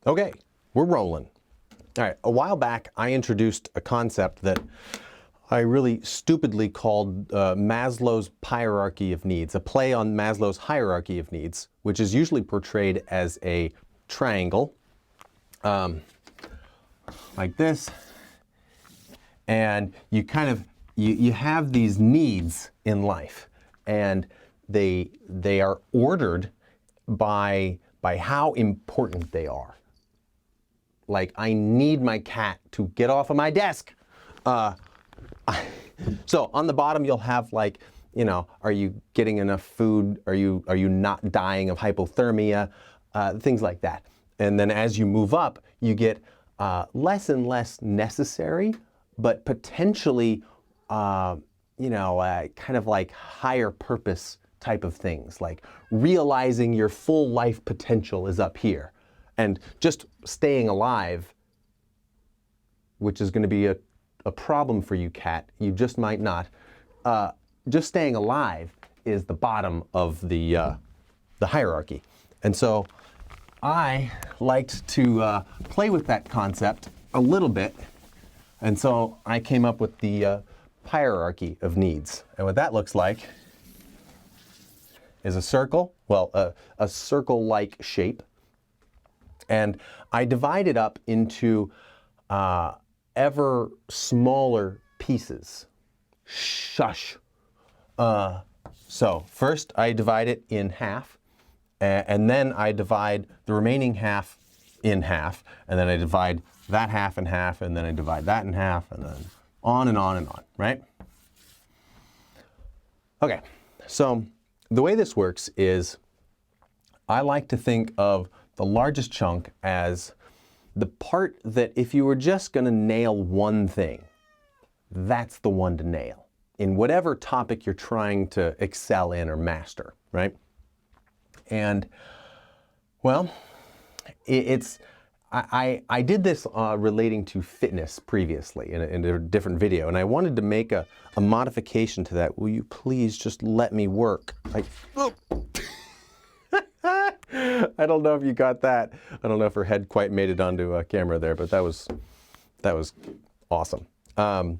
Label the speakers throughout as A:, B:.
A: Okay, we're rolling. All right, a while back I introduced a concept that I really stupidly called Maslow's hierarchy of needs, a play on Maslow's hierarchy of needs, which is usually portrayed as a triangle, like this. And you kind of, you have these needs in life, and they are ordered by how important they are. Like, I need my cat to get off of my desk. So on the bottom you'll have, like, you know, are you getting enough food? Are you not dying of hypothermia? Things like that. And then as you move up, you get less and less necessary, but potentially, kind of like higher purpose type of things, like realizing your full life potential is up here. And just staying alive, which is going to be a problem for you, cat, you just might not. Just staying alive is the bottom of the hierarchy. And so I liked to play with that concept a little bit. And so I came up with the hierarchy of needs. And what that looks like is a circle, well, a circle-like shape. And I divide it up into ever smaller pieces. Shush. So first I divide it in half, and then I divide the remaining half in half, and then I divide that half in half, and then I divide that in half, and then on and on and on, right? Okay, so the way this works is I like to think of the largest chunk as the part that if you were just going to nail one thing, that's the one to nail in whatever topic you're trying to excel in or master, right? And, well, I did this relating to fitness previously in a different video, and I wanted to make a modification to that. Will you please just let me work? I don't know if you got that. I don't know if her head quite made it onto camera there, but that was awesome. I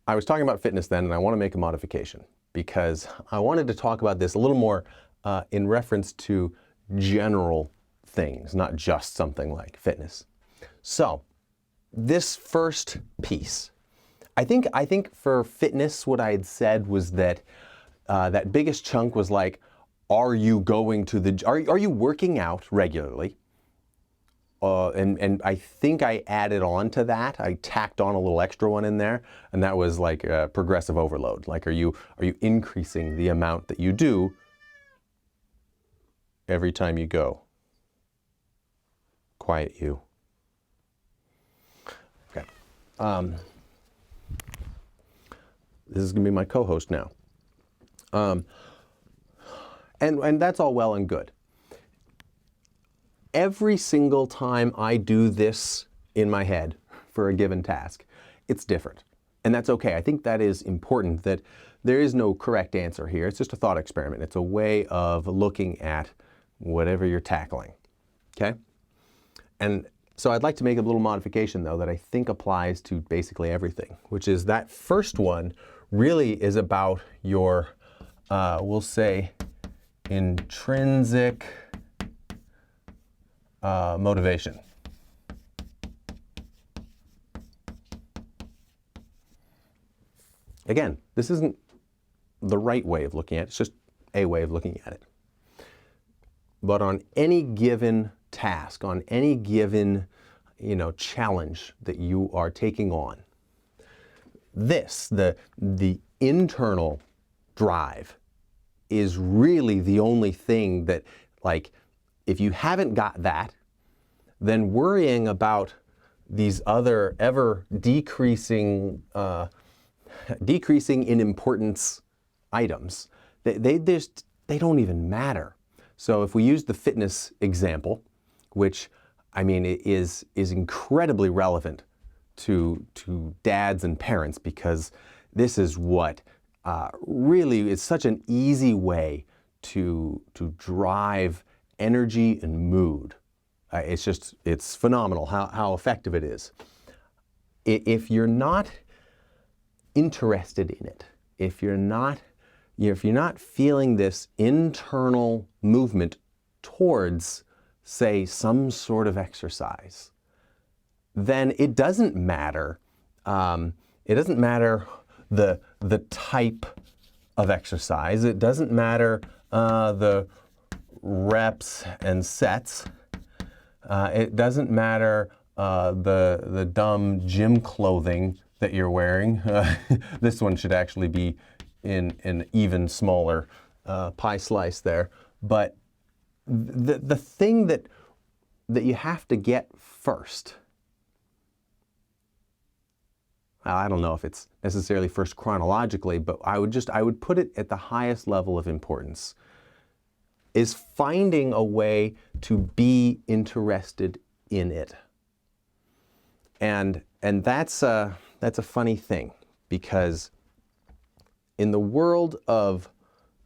A: was talking about fitness then, and I want to make a modification because I wanted to talk about this a little more in reference to general things, not just something like fitness. So this first piece, I think for fitness, what I had said was that that biggest chunk was like, are you going to the, are you working out regularly? And I think I added on to that. I tacked on a little extra one in there, and that was like progressive overload. Like, are you increasing the amount that you do every time you go? Quiet you. Okay. This is going to be my co-host now. And that's all well and good. Every single time I do this in my head for a given task, it's different. And that's okay. I think that is important, that there is no correct answer here. It's just a thought experiment. It's a way of looking at whatever you're tackling, okay? And so I'd like to make a little modification, though, that I think applies to basically everything, which is that first one really is about your, we'll say, intrinsic motivation. Again, this isn't the right way of looking at it, it's just a way of looking at it. But on any given task, on any given, challenge that you are taking on, this, the internal drive, is really the only thing that, like, if you haven't got that, then worrying about these other ever decreasing in importance items, they don't even matter. So if we use the fitness example, which, I mean, is incredibly relevant to dads and parents, because this is what really is such an easy way to drive energy and mood. It's phenomenal how effective it is. If you're not interested in it, if you're not feeling this internal movement towards, say, some sort of exercise, then it doesn't matter. It doesn't matter the type of exercise. It doesn't matter the reps and sets. It doesn't matter the dumb gym clothing that you're wearing. This one should actually be in an even smaller pie slice there. But the thing that you have to get first, I don't know if it's necessarily first chronologically, but I would put it at the highest level of importance, is finding a way to be interested in it. And that's a funny thing, because in the world of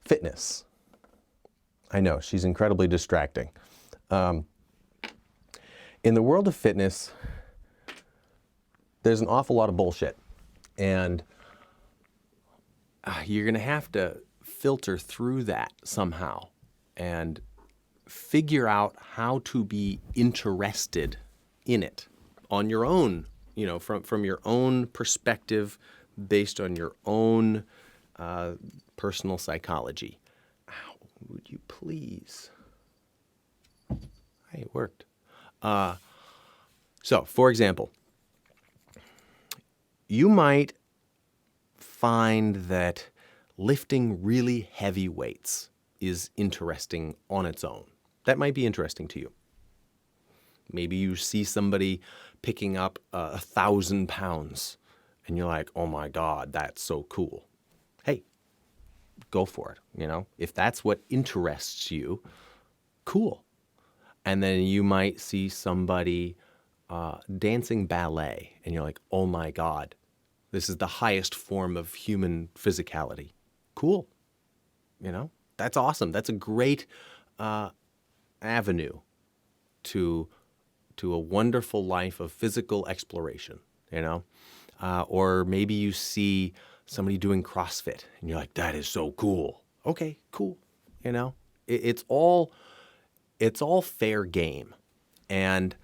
A: fitness, I know she's incredibly distracting. In the world of fitness, there's an awful lot of bullshit, and you're going to have to filter through that somehow and figure out how to be interested in it on your own, from your own perspective, based on your own personal psychology. Ow, would you please? Hey, it worked. So, for example, you might find that lifting really heavy weights is interesting on its own. That might be interesting to you. Maybe you see somebody picking up 1,000 pounds and you're like, oh my God, that's so cool. Hey, go for it. If that's what interests you, cool. And then you might see somebody dancing ballet and you're like, oh my God, this is the highest form of human physicality. Cool. That's awesome. That's a great avenue to a wonderful life of physical exploration, or maybe you see somebody doing CrossFit and you're like, that is so cool. Okay, cool. It's all fair game. And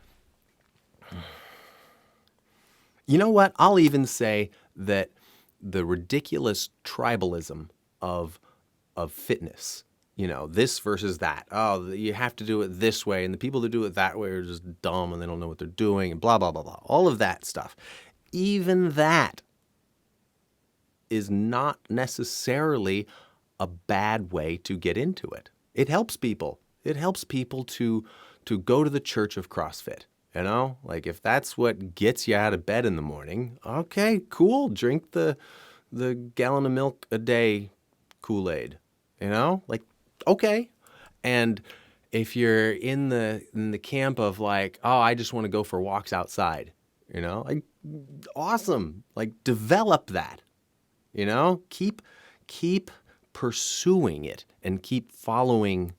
A: you know what? I'll even say that the ridiculous tribalism of fitness, this versus that. Oh, you have to do it this way, and the people that do it that way are just dumb and they don't know what they're doing, and blah, blah, blah, blah. All of that stuff. Even that is not necessarily a bad way to get into it. It helps people. It helps people to go to the church of CrossFit. Like if that's what gets you out of bed in the morning, okay, cool. Drink the gallon of milk a day Kool-Aid, like, okay. And if you're in the camp of like, oh, I just want to go for walks outside, like, awesome. Like, develop that, keep pursuing it and keep following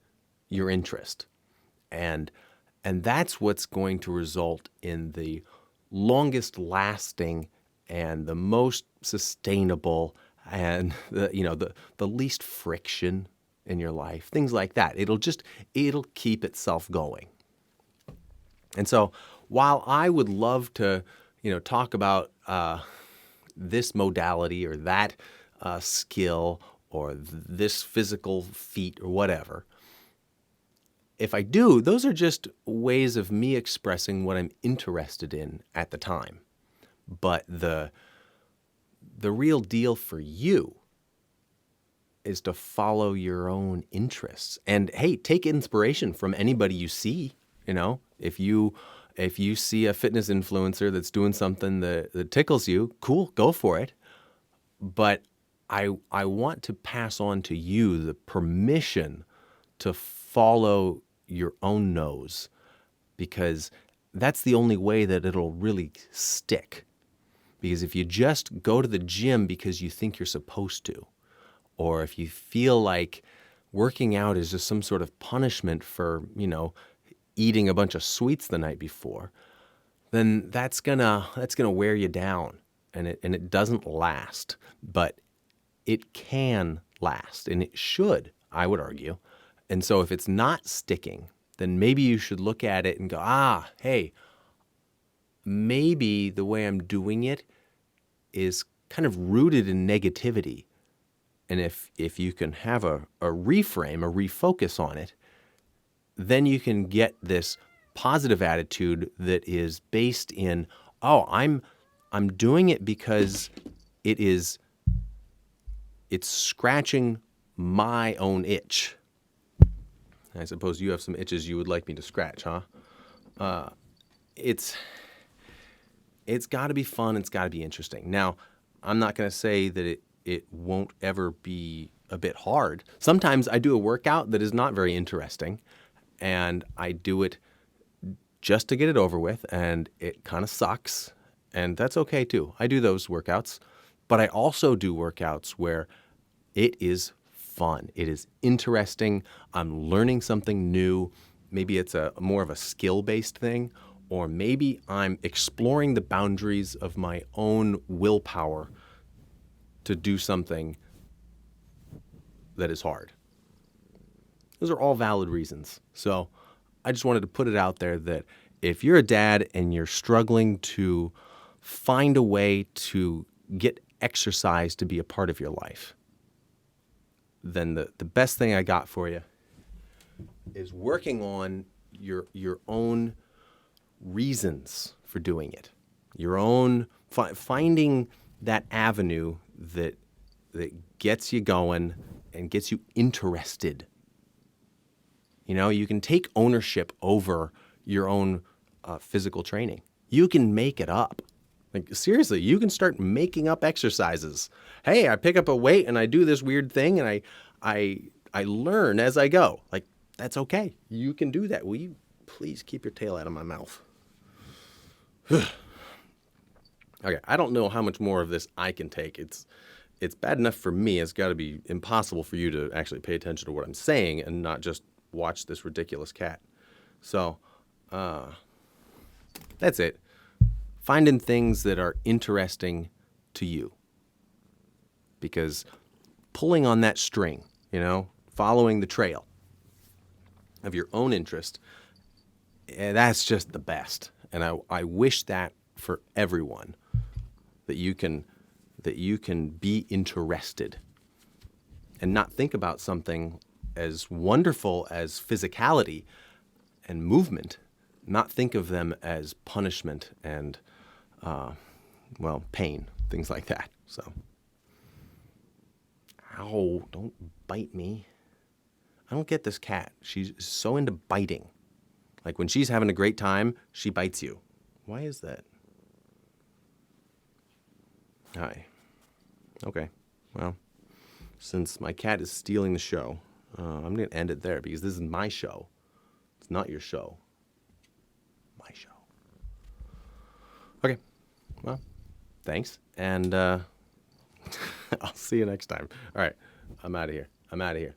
A: your interest. And that's what's going to result in the longest lasting and the most sustainable and the least friction in your life, things like that. It'll keep itself going. And so while I would love to, talk about this modality or that skill or this physical feat or whatever, if I do, those are just ways of me expressing what I'm interested in at the time. But the real deal for you is to follow your own interests. And hey, take inspiration from anybody you see. If you see a fitness influencer that's doing something that tickles you, cool, go for it. But I want to pass on to you the permission to follow your own nose, because that's the only way that it'll really stick. Because if you just go to the gym because you think you're supposed to, or if you feel like working out is just some sort of punishment for, eating a bunch of sweets the night before, then that's gonna wear you down, and it doesn't last. But it can last, and it should, I would argue. And so if it's not sticking, then maybe you should look at it and go, hey, maybe the way I'm doing it is kind of rooted in negativity. And if you can have a reframe, a refocus on it, then you can get this positive attitude that is based in, I'm doing it because it's scratching my own itch. I suppose you have some itches you would like me to scratch, huh? It's got to be fun. It's got to be interesting. Now, I'm not going to say that it won't ever be a bit hard. Sometimes I do a workout that is not very interesting, and I do it just to get it over with, and it kind of sucks, and that's okay too. I do those workouts, but I also do workouts where it is fun. It is interesting. I'm learning something new. Maybe it's more of a skill-based thing, or maybe I'm exploring the boundaries of my own willpower to do something that is hard. Those are all valid reasons. So I just wanted to put it out there that if you're a dad and you're struggling to find a way to get exercise to be a part of your life, then the best thing I got for you is working on your own reasons for doing it, your own finding that avenue that gets you going and gets you interested. You know, you can take ownership over your own physical training. You can make it up. Like, seriously, you can start making up exercises. Hey, I pick up a weight and I do this weird thing, and I learn as I go. Like, that's okay. You can do that. Will you please keep your tail out of my mouth? Okay, I don't know how much more of this I can take. It's bad enough for me. It's got to be impossible for you to actually pay attention to what I'm saying and not just watch this ridiculous cat. So, that's it. Finding things that are interesting to you. Because pulling on that string, following the trail of your own interest, that's just the best. And I wish that for everyone, that you can be interested and not think about something as wonderful as physicality and movement, not think of them as punishment and, pain, things like that. So, ow, don't bite me. I don't get this cat. She's so into biting. Like, when she's having a great time, she bites you. Why is that? Hi. Okay. Well, since my cat is stealing the show, I'm going to end it there because this is my show. It's not your show. My show. Okay. Well, thanks. And I'll see you next time. All right. I'm out of here.